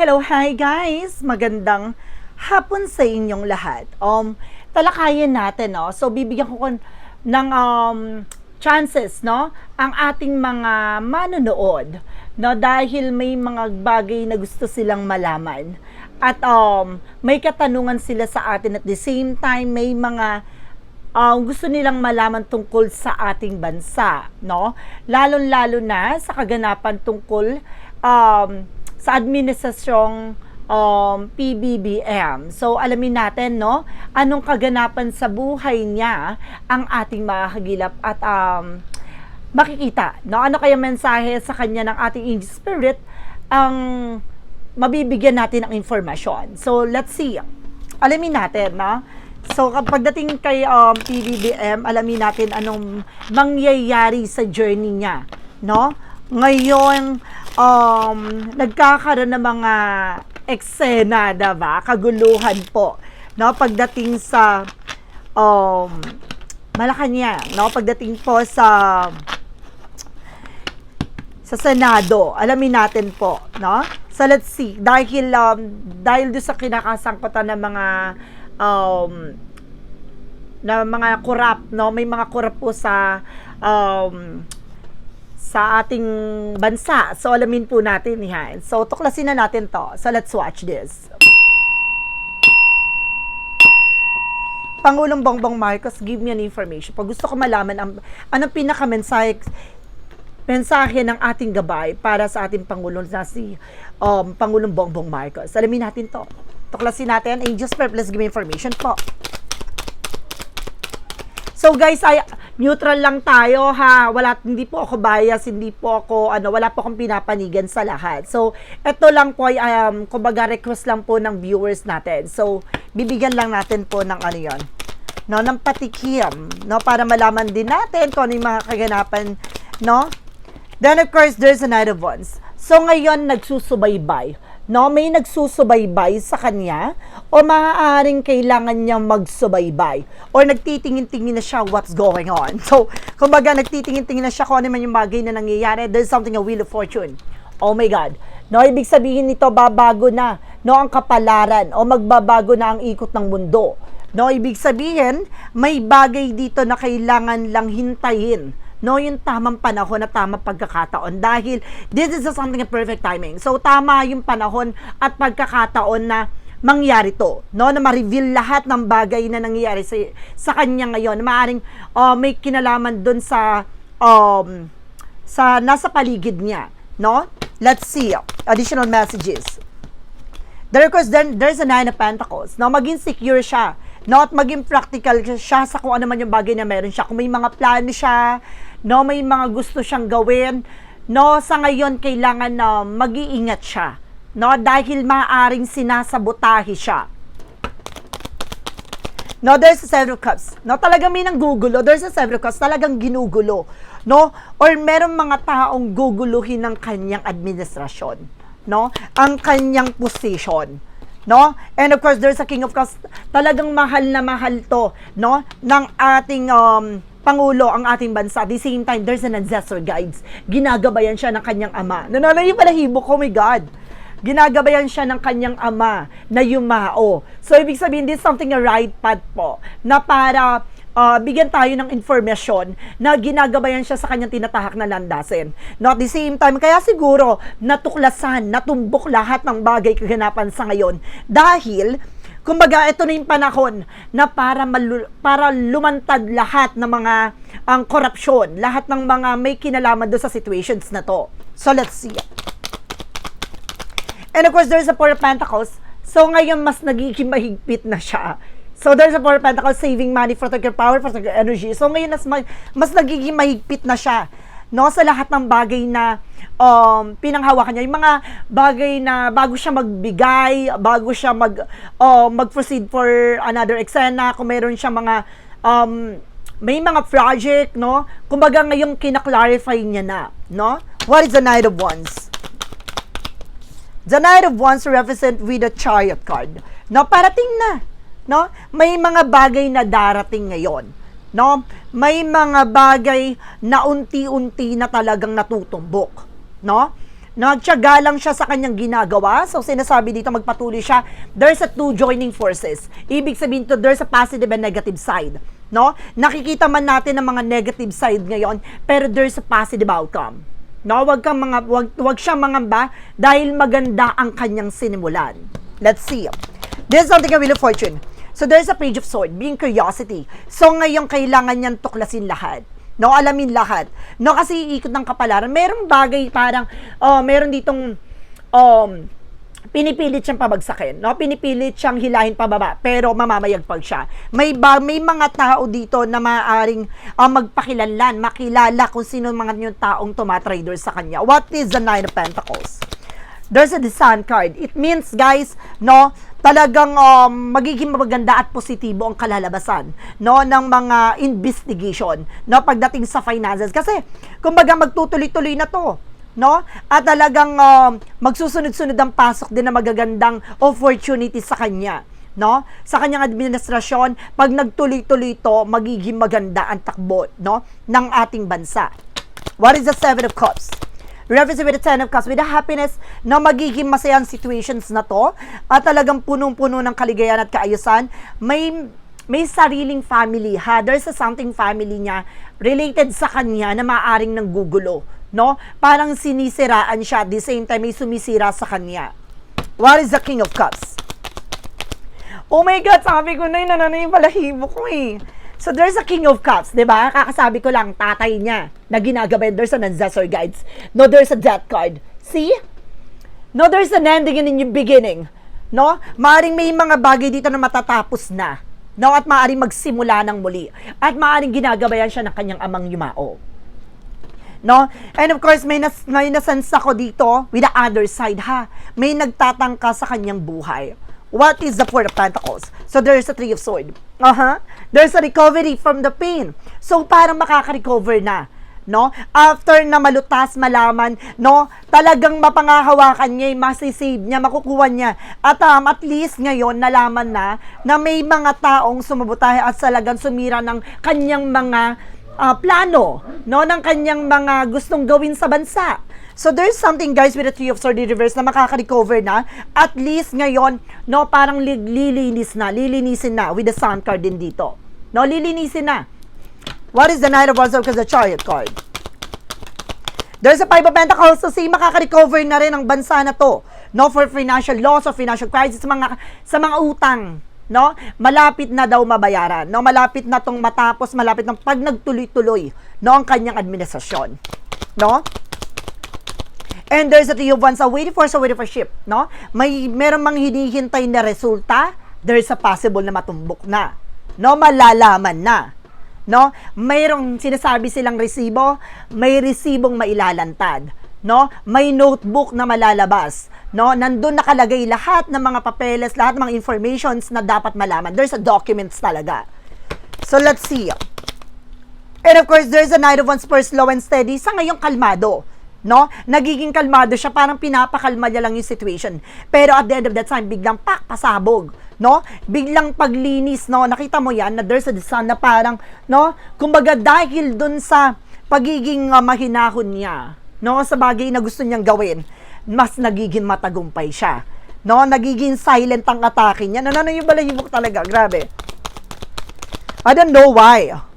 Hello, hi guys! Magandang hapon sa inyong lahat. Talakayin natin, no? So, bibigyan ko ng chances, no? Ang ating mga manonood, no? Dahil may mga bagay na gusto silang malaman. At may katanungan sila sa atin at the same time, may mga gusto nilang malaman tungkol sa ating bansa, no? Lalo-lalo na sa kaganapan tungkol sa administrasyong PBBM. So, alamin natin, no? Anong kaganapan sa buhay niya ang ating makakagilap at makikita, no? Ano kaya mensahe sa kanya ng ating angel spirit ang mabibigyan natin ng informasyon. So, let's see. Alamin natin, no? So, kapag dating kay PBBM, alamin natin anong mangyayari sa journey niya, no? Ngayon, nagkakaroon ng mga eksena, diba? Kaguluhan po, no? Pagdating sa Malacanang, no? Pagdating po sa Senado, alamin natin po, no? So, let's see. Dahil doon sa kinakasangkutan ng mga korap, no? May mga korap po sa ating bansa. So, alamin po natin yan. So, tuklasin na natin to. So, let's watch this. Pangulong Bongbong Marcos, give me an information. Pag gusto ko malaman anong pinaka-mensahe ng ating gabay para sa ating Pangulong na si Pangulong Bongbong Marcos. Alamin natin to. Tuklasin natin. Angels Purple, give me information po. So guys, neutral lang tayo ha. Hindi po ako bias, wala po akong pinapanigan sa lahat. So, ito lang po ay kumbaga request lang po ng viewers natin. So, bibigyan lang natin po ng yon, no, ng patikim, no, para malaman din natin kung ano yung mga kaganapan, no. Then of course, there's another ones. So, ngayon nagsusubaybay. No, may nagsusubaybay sa kanya o maaaring kailangan niyang magsubaybay or nagtitingin-tingin na siya what's going on. So, kumbaga nagtitingin-tingin na siya kung ano man yung bagay na nangyayari. There's something, a wheel of fortune. Oh my God. No, ibig sabihin nito, babago na, no, ang kapalaran o magbabago na ang ikot ng mundo. No, ibig sabihin, may bagay dito na kailangan lang hintayin, no, yung tamang panahon at tamang pagkakataon, dahil this is something a perfect timing. So, tama yung panahon at pagkakataon na mangyari to, no, na ma-reveal lahat ng bagay na nangyayari sa kanya ngayon. Maaring may kinalaman dun sa nasa paligid niya, no? Let's see, additional messages. There's a Nine of Pentacles, no? Maging secure siya, no, at maging practical siya sa kung ano man yung bagay na meron siya. Kung may mga plano siya, no, may mga gusto siyang gawin, no, sa ngayon kailangan na mag-iingat siya, no, dahil maaaring sinasabotahe siya. No, there's a Seven of Cups. No, talagang may nanggugulo. There's a Seven of Cups, talagang ginugulo, no, or merong mga taong guguluhin ng kanyang administrasyon, no, ang kanyang position, no? And of course, there's a King of Cups. Talagang mahal na mahal to, no, ng ating Pangulo, ang ating bansa. At the same time, there's an ancestor guides. Ginagabayan siya ng kanyang ama. Nananayin pala hibok ko, oh my God. Ginagabayan siya ng kanyang ama na yumao. So, ibig sabihin, this is something a right path po, na para bigyan tayo ng informasyon na ginagabayan siya sa kanyang tinatahak na landasin. No, at the same time, kaya siguro natuklasan, natumbok lahat ng bagay kaganapan sa ngayon. Dahil kumbaga, ito na yung panahon na para lumantad lahat ng mga korupsyon, lahat ng mga may kinalaman doon sa situations na to. So, let's see. And of course, there's a Four of Pentacles. So, ngayon, mas nagiging mahigpit na siya. So, there's a Four of Pentacles, saving money, protect your power, protect your energy. So, ngayon, mas nagiging mahigpit na siya, no, sa lahat ng bagay na pinanghawakan niya, yung mga bagay na bago siya magbigay, bago siya mag-proceed for another eksena, kung mayroon siya mga may mga project, no, kumbaga ngayong kinaklarify niya na, no. What is the Knight of Wands? The Knight of Wands represent with the Chariot card, no, parating na, no, may mga bagay na darating ngayon, no, may mga bagay na unti-unti na talagang natutumbok, no? Nagtiyaga lang siya sa kanyang ginagawa. So, sinasabi dito magpatuloy siya. There's a two joining forces. Ibig sabihin to, there's a positive and negative side. No? Nakikita man natin ang mga negative side ngayon, pero there's a positive outcome. No, wag siyang mangamba dahil maganda ang kanyang sinimulan. Let's see. This is something a Wheel of Fortune. So there's a Page of Sword, being curiosity. So ngayon kailangan niyang tuklasin lahat. No, alamin lahat. No, kasi iikot ng kapalaran. Merong bagay parang meron ditong pinipilit siyang pabagsakin, no? Pinipilit siyang hilahin pababa, pero mamamayagpag siya. May mga tao dito na maaaring magpakilanlan, makilala kung sino mga yung taong tumatrader sa kanya. What is the Nine of Pentacles? There's a the Sun card. It means, guys, no, talagang magiging maganda at positibo ang kalalabasan, no, ng mga investigation, no, pagdating sa finances. Kasi, kumbaga, magtutuloy-tuloy na to, no? At talagang magsusunod-sunod ang pasok din na magagandang opportunity sa kanya, no? Sa kanyang administrasyon, pag nagtuloy-tuloy ito, magiging maganda ang takbo, no, ng ating bansa. What is the Seven of Cups? Reference with the Ten of Cups, with the happiness na magiging masayang situations na to, at talagang punong-puno ng kaligayahan at kaayusan. May sariling family, ha? There's a something family niya related sa kanya na maaaring nanggugulo, no? Parang sinisiraan siya, at the same time may sumisira sa kanya. What is the King of Cups? Oh my God, sabi ko na yun, yung balahibo ko eh. So there's a King of Cups, di ba? Kakasabi ko lang, tatay niya na ginagabayan. There's an ancestor guides. No, there's a death card. See? No, there's an ending and a new beginning. No? Maaring may mga bagay dito na matatapos na. No? At maaring magsimula ng muli. At maaring ginagabayan siya ng kanyang amang yumao. No? And of course, may nasense ako dito with the other side, ha? May nagtatangka sa kanyang buhay. What is the Four of Pentacles? So, there's a Three of Swords. There's a recovery from the pain. So, parang makaka-recover na. No? After na malutas, malaman, no? Talagang mapangahawakan niya, masisave niya, makukuha niya. At least ngayon, nalaman na may mga taong sumubutahe at talagang sumira ng kanyang mga plano, no? Ng kanyang mga gustong gawin sa bansa. So there's something, guys, with the Three of Swords in reverse na makaka-recover na. At least ngayon, no, parang lilinisin na with the Sun card din dito. No, lilinisin na. What is the Knight of Wands? Because the Chariot card. There's a Five of Pentacles. So, makaka-recover na rin ang bansa na to. No, for financial loss or financial crisis sa mga utang. No, malapit na daw mabayaran. No, malapit na tong matapos, malapit na pag nagtuloy-tuloy, no, ang kanyang administrasyon. No? And there's a Three of Wands, waiting for ship, no? Meron mang hinihintay na resulta, there's a possible na matumbok na. No, malalaman na. No? Mayroong sinasabi silang resibo, may resibong mailalantad. No? May notebook na malalabas. No? Nandun nakalagay lahat ng mga papeles, lahat ng mga informations na dapat malaman. There's a documents talaga. So let's see. And of course, there's a Knight of Wands, first slow and steady. Sa ngayong kalmado. No? Nagiging kalmado siya, parang pinapakalma niya lang yung situation. Pero at the end of that time, biglang pasabog, no? Biglang paglinis, no? Nakita mo yan, na there's a sun na parang, no? Kumbaga dahil dun sa pagiging mahinahon niya, no? Sa bagay na gusto niyang gawin, mas nagiging matagumpay siya. No? Nagiging silent ang atake niya. Ano yung balahibok talaga? Grabe. I don't know why.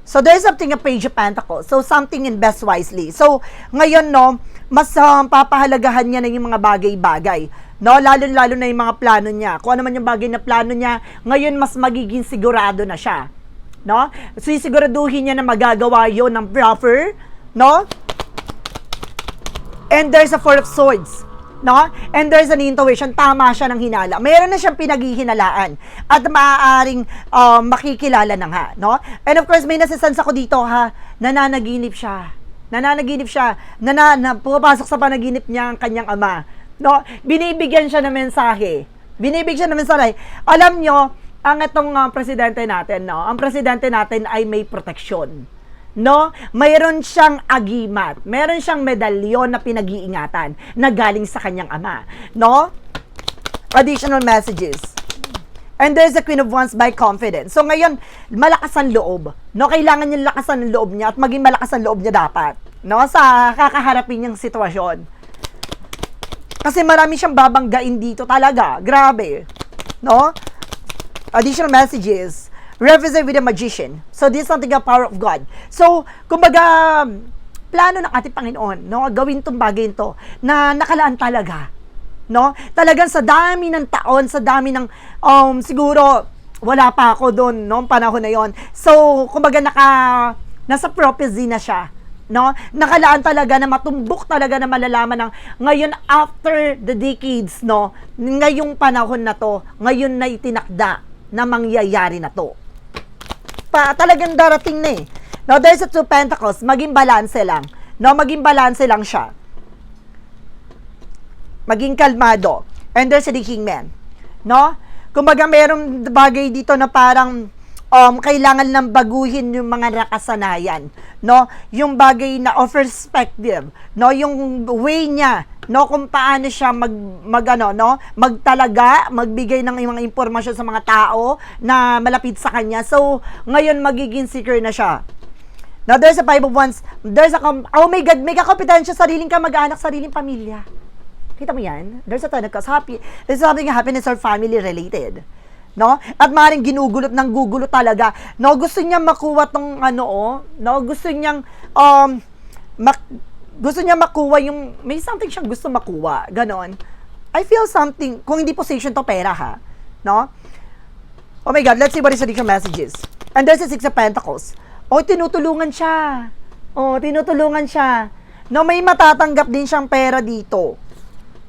So, there's something a Page of Pentacles. So, something invest wisely. So, ngayon, no, mas papahalagahan niya na yung mga bagay-bagay. No, lalo-lalo na yung mga plano niya. Kung ano man yung bagay na plano niya, ngayon mas magiging sigurado na siya. No? So, siguraduhin niya na magagawa yon ng proper. No? And there's a Four of Swords. No? And there's an intuition, tama siya ng hinala. Mayroon na siyang pinaghihinalaan at maaaring makikilala na nga, no? And of course, may nasisense ako dito, ha, nananaginip siya. Pumapasok sa panaginip niya ang kanyang ama. No? Binibigyan siya ng mensahe. Alam nyo, ang itong presidente natin, no? Ang presidente natin ay may proteksyon. No? Mayroon siyang agimat. Mayroon siyang medalyon na pinag-iingatan na galing sa kanyang ama. No? Additional messages. And there's the Queen of Wands by confidence. So ngayon, malakas ang loob. No? Kailangan niya lakasan ang loob niya at maging malakas ang loob niya dapat. No? Sa kakaharapin niyang sitwasyon. Kasi marami siyang babanggain dito talaga. Grabe. No? Additional messages. Represent with the magician. So, this is something the power of God. So, kumbaga, plano ng ating Panginoon, no? Gawin tong bagay ito na nakalaan talaga. No? Talagang sa dami ng taon, sa dami ng, siguro, wala pa ako doon, no? Panahon na yon. So, kumbaga, nasa prophecy na siya. No? Nakalaan talaga na matumbok talaga na malalaman ng ngayon after the decades, no? Ngayong panahon na to, ngayon na itinakda na mangyayari na to. Talagang darating na eh. Now, there's a two pentacles, maging balanse lang. No? Maging balanse lang siya. Maging kalmado. And there's a king man. No? Kumbaga, mayroong bagay dito na parang kailangan lang baguhin yung mga nakasanayan, no? Yung bagay na of perspective, no? Yung way niya, no? Kung paano siya magtalaga, magbigay ng mga impormasyon sa mga tao na malapit sa kanya. So, ngayon magiging secure na siya. Now, there's a Five of Wands. Oh my God, may kakompetensya, sariling kamag-anak, sariling pamilya. Kita mo yan? There's a Ten of Cups. There's something happiness or family related. No? At maaaring ginugulot ng gugulo talaga. No, gusto niya makuha tong no, gusto niyang makuha yung may something siyang gusto makuha, ganon. I feel something, kung hindi possession to pera ha, no? Oh my God, let's see what is additional messages. And there's a Six of Pentacles. Oh, tinutulungan siya. Oh, tinutulungan siya. No, may matatanggap din siyang pera dito.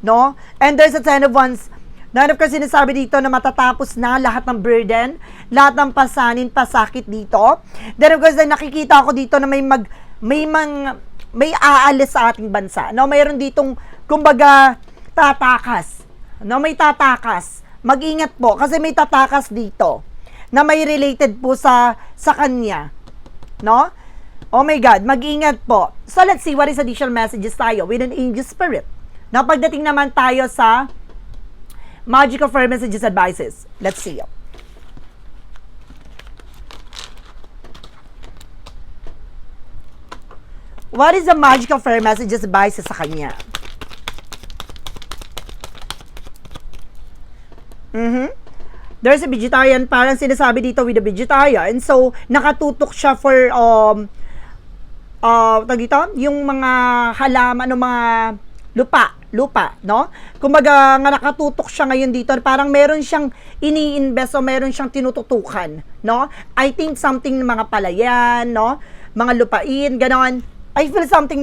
No? And there's a Ten of Wands. Nanap kasi sinasabi dito na matatapos na lahat ng burden, lahat ng pasanin, pasakit dito. Then of course, nakikita ako dito na may aalis sa ating bansa. No, mayroon ditong kumbaga tatakas. No, may tatakas. Mag-ingat po kasi may tatakas dito na may related po sa kanya. No? Oh my God, mag-ingat po. So let's see what is additional messages tayo with an angel spirit. Now, pagdating naman tayo sa Magical Fire Messages Advices. Let's see. What is the Magical Fire Messages Advices sa kanya? There's a vegetarian, parang sinasabi dito with a vegetarian. So, nakatutok siya for, yung mga halaman, mga lupa, no? Kumbaga, nga nakatutok siya ngayon dito, parang meron siyang ini-invest o meron siyang tinututukan, no? I think something mga palayan, no? Mga lupain, ganon. I feel something,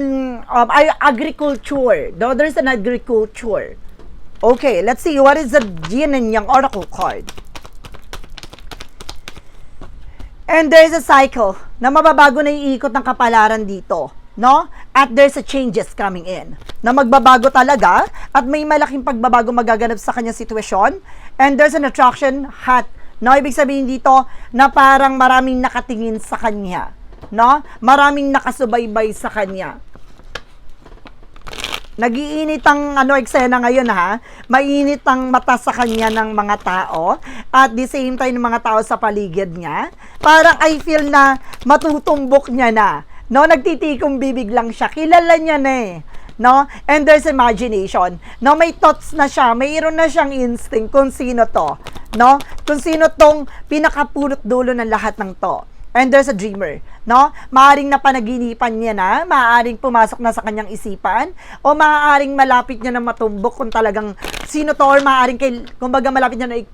agriculture, no? There's an agriculture. Okay, let's see, what is the Yin and Yang Oracle card? And there's a cycle na mababago na yung ikot ng kapalaran dito, no? At there's a changes coming in na magbabago talaga at may malaking pagbabago magaganap sa kanyang sitwasyon. And there's an attraction hat, no? Ibig sabihin dito na parang maraming nakatingin sa kanya, no? Maraming nakasubaybay sa kanya. Nagiinit ang eksena ngayon ha. Mainit ang mata sa kanya ng mga tao at the same time ng mga tao sa paligid niya. Parang I feel na matutumbok niya na. No, nagtitikong bibig lang siya. Kilala niya na eh. No? And there's imagination. No, may thoughts na siya. Mayroon na siyang instinct kung sino to. No? Kung sino tong pinakapulot dulo ng lahat ng to. And there's a dreamer, no? Maaring napanaginipan niya na, maaring pumasok na sa kanyang isipan, o maaring malapit niya na matumbok kung talagang sino to, or maaring kumbaga malapit niya na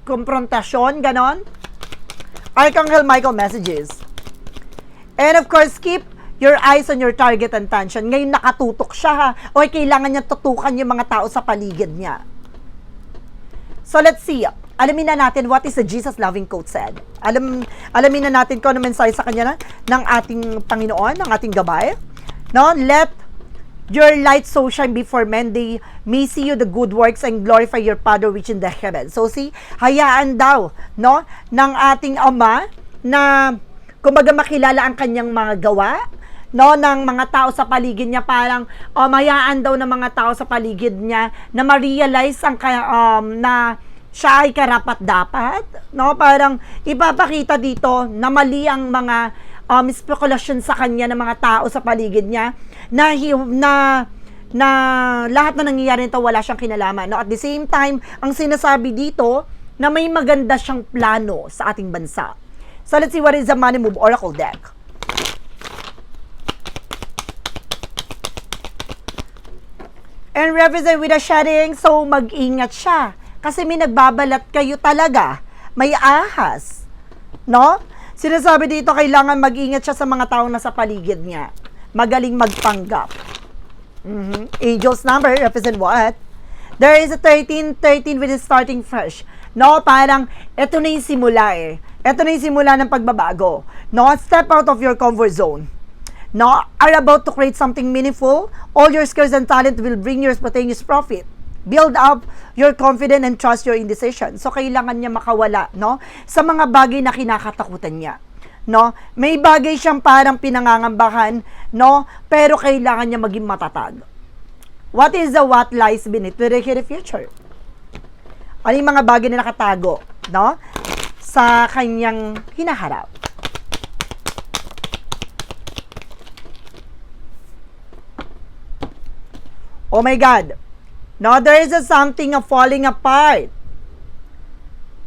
konfrontasyon, ganon. Archangel Michael messages. And of course, keep your eyes on your target and tension. Ngayon nakatutok siya ha, o kailangan niya tutukan yung mga tao sa paligid niya. So let's see. Alamin na natin what is the Jesus loving quote said. Alamin na natin kung ano mensahe sa kanya ng ating Panginoon, ng ating gabay. No, let your light so shine before men, they may see you the good works and glorify your Father which in the heavens. So see, hayaan daw, no, ng ating Ama na kumbaga makilala ang kanyang mga gawa, no, ng mga tao sa paligid niya, parang hayaan daw ng mga tao sa paligid niya na ma-realize ang na siya ay karapat-dapat, no? Parang ipapakita dito na mali ang mga spekulasyon sa kanya ng mga tao sa paligid niya na na lahat na nangyayari nito wala siyang kinalaman. No? At the same time, ang sinasabi dito na may maganda siyang plano sa ating bansa. So let's see what is the Money Move Oracle deck. And represent with a shedding, so mag-ingat siya. Kasi may nagbabalat kayo talaga. May ahas. No? Sinasabi dito, kailangan mag-ingat siya sa mga taong nasa paligid niya. Magaling magpanggap. Angel's number represent what? There is a 13 with a starting fresh. No, parang ito na yung simula eh. Ito na yung simula ng pagbabago. No, step out of your comfort zone. No, are about to create something meaningful. All your skills and talent will bring your spontaneous profit. Build up your confidence and trust your indecision. So kailangan niya makawala, no, sa mga bagay na kinakatakutan niya. No? May bagay siyang parang pinangangambahan, no? Pero kailangan niya maging matatag. What is the what lies beneath the future? Ano yung mga bagay na nakatago, no? Sa kanyang hinaharap. Oh my God. No, there is something falling apart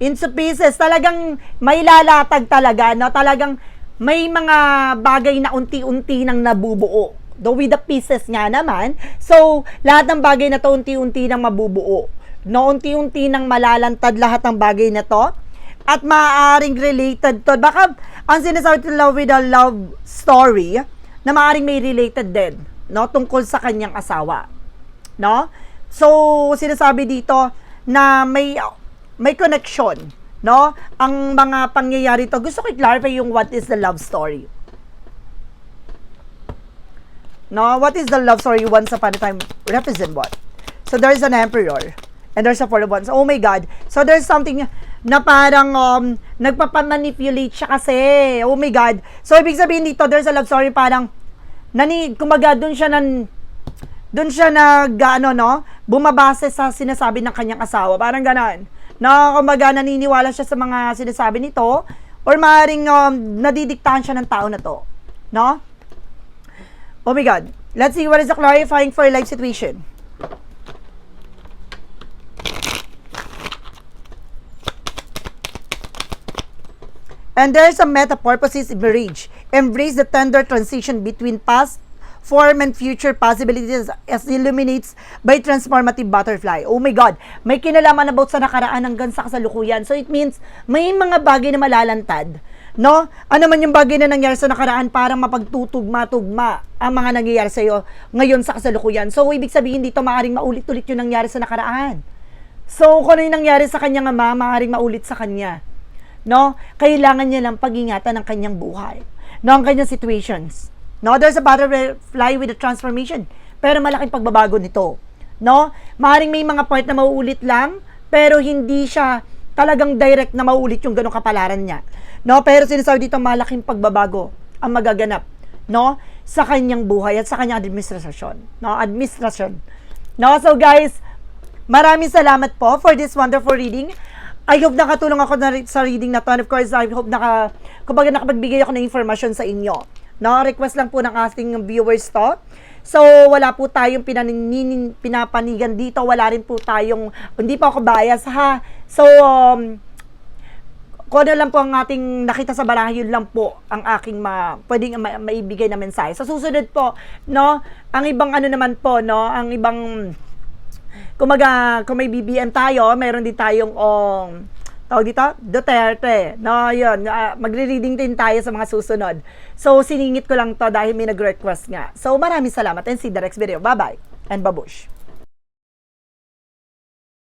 into pieces. Talagang may lalatag talaga, no? Talagang may mga bagay na unti-unti nang nabubuo. Though with the pieces nga naman. So, lahat ng bagay na to unti-unti nang mabubuo. No, unti-unti nang malalantad lahat ng bagay na to. At maaaring related to. Baka, ang sinasabi to love with a love story, na maaaring may related din, no? Tungkol sa kanyang asawa. No? So, sinasabi dito na may connection, no? Ang mga pangyayari to. Gusto ko i-clarify yung what is the love story. No? What is the love story once upon a time represent what? So, there's an emperor and there's a four of wands. Oh my God. So, there's something na parang nagpapamanipulate siya kasi. Oh my God. So, ibig sabihin dito, there's a love story parang kumaga doon siya bumabase sa sinasabi ng kanyang asawa. Parang ganon. Na kumbaga naniniwala siya sa mga sinasabi nito or maaaring nadidiktahan siya ng tao na to. No? Oh my God. Let's see what is the clarifying for life situation. And there's a meta-purposes marriage. Embrace the tender transition between past form and future possibilities as illuminates by transformative butterfly. Oh my God, may kinalaman about sa nakaraan hanggang sa kasalukuyan. So it means may mga bagay na malalantad, no? Ano man yung bagay na nangyari sa nakaraan para mapagtutugma-tugma ang mga nangyayari sa iyo ngayon sa kasalukuyan. So ibig sabihin dito maaaring maulit-ulit yung nangyari sa nakaraan. So kung ano yung nangyari sa kanyang ama, maaaring maulit sa kanya. No? Kailangan niya lang pag-ingatan ng kanyang buhay. No, ang kanyang situations. No, there's a butterfly with a transformation. Pero malaking pagbabago nito. No? Maaaring may mga part na mauulit lang, pero hindi siya talagang direct na mauulit yung ganong kapalaran niya. No? Pero sinasabi dito malaking pagbabago ang magaganap, no, sa kanyang buhay at sa kanyang administrasyon. No? Administrasyon. No? So guys, maraming salamat po for this wonderful reading. I hope nakatulong ako sa reading na to. And of course, I hope nakapagbigay ako ng information sa inyo. No, request lang po ng ating viewers to. So, wala po tayong pinapanigan dito. Wala rin po tayong, hindi pa ako bias ha. So, kung ano lang po ang ating nakita sa baraha, yun lang po ang aking pwedeng maibigay na mensahe. Sa susunod po, no, ang ibang ano naman po, no, ang ibang, kung may BBM tayo, mayroon din tayong, tawag dito, Duterte. No, yun. Magre-reading din tayo sa mga susunod. So, siningit ko lang to dahil may nag-request nga. So, maraming salamat and see the next video. Bye-bye and babush.